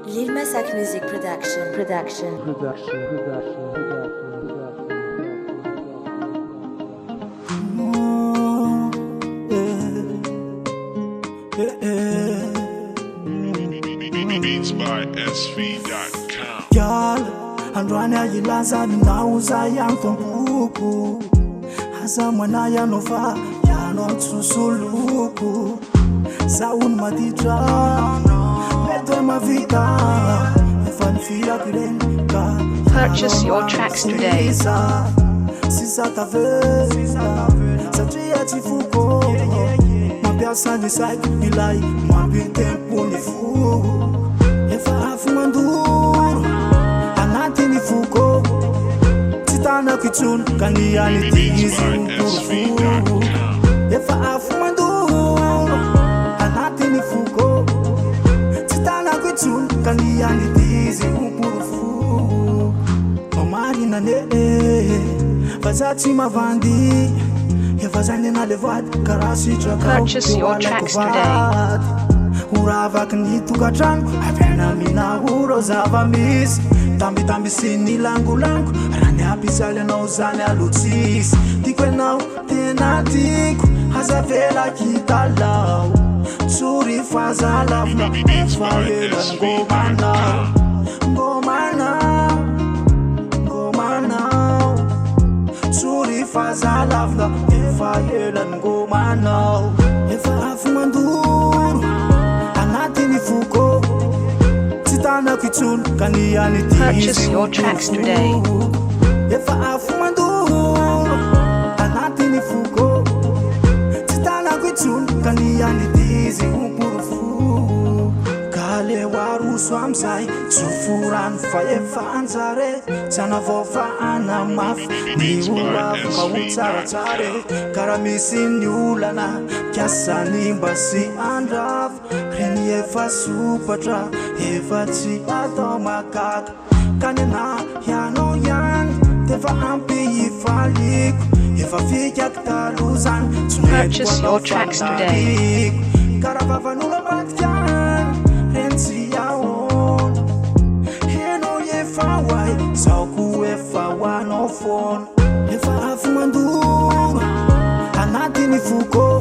Lil Masak Music Production. Beats by SV.com. Girl, andwani ayilaza ninauza yantombuku hasa mwana yanova yanotsusuluku saun maditra meto mavita efanfia kirenka. Purchase your tracks today. Sisa taveza satria tifuko mabiasa ni sai ilai mabintempo ni fu efa afu manduru anati ni fuko titana kitun kaniani tizi ufuru efa afu manduru anati ni fuko titana kitun kaniani tizi ufuru mamari na ne fazati mavandi Purchase your tracks today. Uravak ni tukatran apena mina uro zava miss tambi sini langu rani apisale na uzane alutis tikwe nau tenatiku hazavela kitalau suri faza lavna fayela ngomana suri faza lavna fayela ngomana efa afu manduru anati ni fuko titana kitun kaniani tizi. Purchase your tracks today. Efa afu manduru anati ni fuko titana kitun kaniani tizi umpurufu kale waru swamsai sufuran fayefa anzare sana vofa ana maf ni ura kawutsare karamisin yulana kyasani basi andraf reni efa supatra efa ti atomakak kanena yano yan tefa ampi ifalik efa fikyak taluzan. Purchase your tracks today. Karavavanula bakyan rensi yaon heno yefa wai sauku efa wanofon efa afu manduru anati ni fuko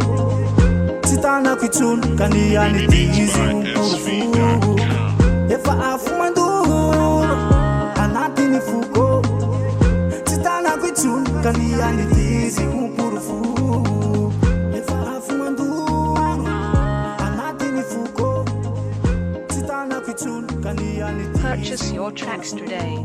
titana kitun kaniani tizi umpurufu efa afu manduru anati ni fuko titana kitun kaniani tizi umpurufu efa afu manduru anati ni fuko titana kitun kaniani tizi. Purchase your tracks today.